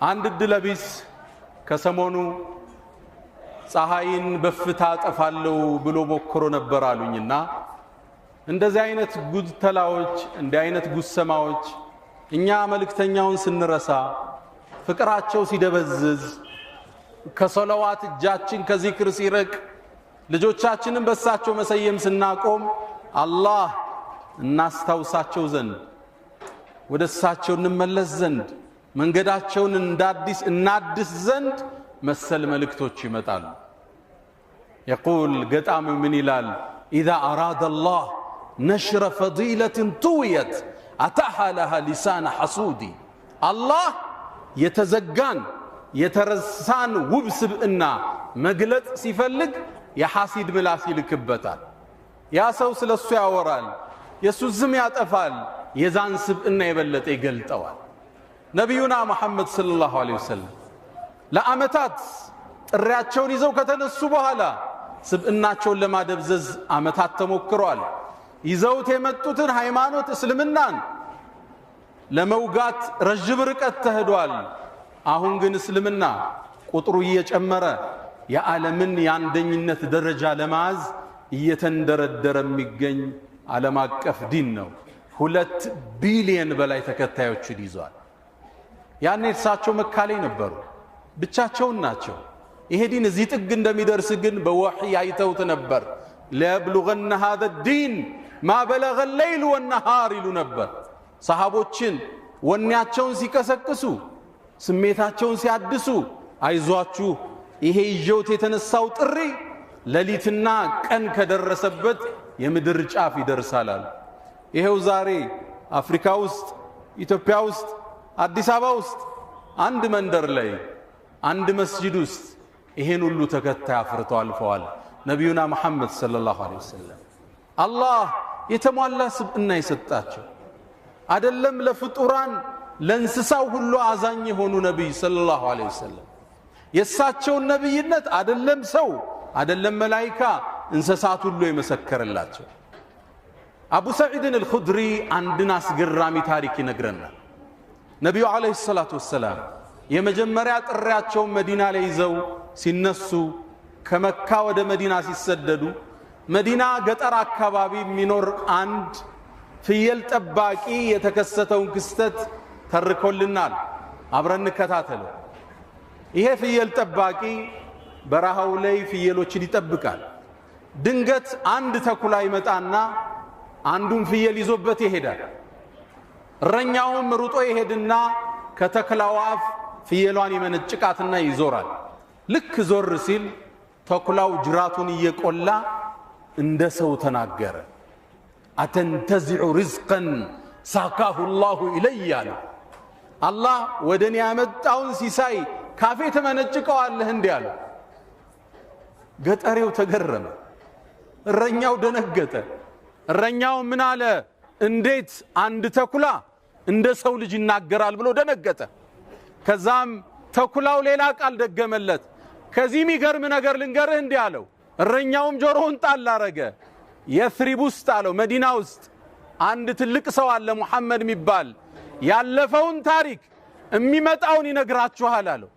አንድ ድለቢስ ከሰሞኑ ፀሐይን በፍታ ጠፋለው ብሎ ሞክሮ ነበር አሉኝና እንደዚህ አይነት ጉድተላዎች እንዲህ አይነት ጉሰማዎች እኛ መልእክተኛውን ስንረሳ ፍቅራቸው ሲደበዝዝ ከሶላዋት እጃችን ከዚክር ሲርቅ ልጆቻችንን በሳቸው መሰየም ስናቆም አላህ እናስታውሳቸው ዘንድ ወደሳቸው እንመለስ ዘንድ መንገዳቸውን እናድስ ዘንድ መሰል መልእክቶች ይመጣሉ። يقول قطام من إلال إذا أراد الله نشر فضيلة طويت أتاها لها لسان حسودي الله يتزقان يترسان وبسب إنا مقلت سيفلق يحاسد ملاسي لكبتال يا سوس للسويا ورال يسوس زميات أفال يزان سب إنا يبلت إقلت أوال نبينا محمد صلى الله عليه وسلم ለአመታት ጥሪያቸውን ይዘው ከተነሱ በኋላ ስብእናቸውን ለማደብዘዝ አመታት ተሞክሯል። ይዘውት የመጡትን ሃይማኖት እስልምናን ለመውጋት ረጅም ርቀት ተሄዷል። አሁን ግን እስልምና ቁጥሩ እየጨመረ የዓለምን የአንደኝነት ደረጃ ለማዝ እየተንደረደረ የሚገኝ ዓለም አቀፍ ዲን ነው። 2 ቢሊየን በላይ ተከታዮችን ይዟል። ያኔ እሳቸው መካ ላይ ነበሩ፣ ብቻቸውን ናቸው። ይሄ ዲን እዚህ ጥግ እንደሚደርስ ግን በወህይ አይተውት ነበር። ለብሉገነ هذا الدين ما بلغ الليل والنهار ይሉ ነበር። ሰሃቦችን ወኔያቸውን ሲቀሰቅሱ ስሜታቸውን ሲያድሱ አይዟችሁ ይሄ ይጆት የተነሳው ጥሪ ሌሊትና ቀን ከደረሰበት የምድር ጫፍ ይደርሳል። ይሄው ዛሬ አፍሪካ ውስጥ ኢትዮጵያ ውስጥ አዲስ አበባ ውስጥ አንድ መንደር ላይ አንድ መስጂድ ውስጥ ይሄን ሁሉ ተከታይ አፍርተው አልፈዋል ነብዩና መሐመድ ሰለላሁ ዐለይሂ ወሰለም። አላህ የተሟላ ስብዕና ይሰጣቸው አይደለም ለፍጡራን ለእንስሳው ሁሉ አዛኝ የሆኑ ነብይ ሰለላሁ ዐለይሂ ወሰለም። የሳቸውን ነብይነት አይደለም ሰው አይደለም መላእክታ እንስሳት ሁሉ የመሰከረላቸው። አቡ ሰዒድ አልኹድሪ አንድን አስገራሚ ታሪክ ይነግረናል። ነብዩ ዐለይሂ ሰላቱ ወሰላም የመጀመሪያ ጥሪያቸውን መዲና ላይ ይዘው ሲነሱ ከመካ ወደ መዲና ሲሰደዱ መዲና ገጠር አካባቢ የሚኖር አንድ ፍየል ጠባቂ የተከሰተውን ክስተት ተርኮልናል። አብረን እንከታተለው። ይሄ ፍየል ጠባቂ በረሃው ላይ ፍየሎችን ይጠብቃል። ድንገት አንድ ተኩላ ይመጣና አንዱን ፍየል ይዞበት ይሄዳል። እረኛውም ሩጦ ይሄድና ከተኩላው አፍ ፍየሏን ይመነጭቃትና ይዞራል። ልክ ዞር ሲል ተኩላው ጅራቱን እየቆላ እንደ ሰው ተናገረ። አተንተዚዑ ሪዝቀን ሳካሁ الله ኢለይ አለ። አላህ ወደኔ ያመጣውን ሲሳይ ካፌ ተመነጭቀዋለህ እንዴ አለ። ገጠሬው ተገረመ፣ እረኛው ደነገጠ። እረኛው ምን አለ? እንዴት አንድ ተኩላ እንደ ሰው ልጅ ይናገራል ብሎ ደነገጠ። ከዛም ተኩላው ሌላ ቃል ደገመለት። ከዚህ የሚገርም ነገር ልንገርህ እንዲህ አለው። እረኛውም ጆሮውን ጣል አረገ። የስሪብ ውስጥ አለው መዲና ውስጥ አንድ ትልቅ ሰው አለ ሙሐመድ የሚባል ያለፈውን ታሪክ የሚመጣውን ይነግራችኋል አለው።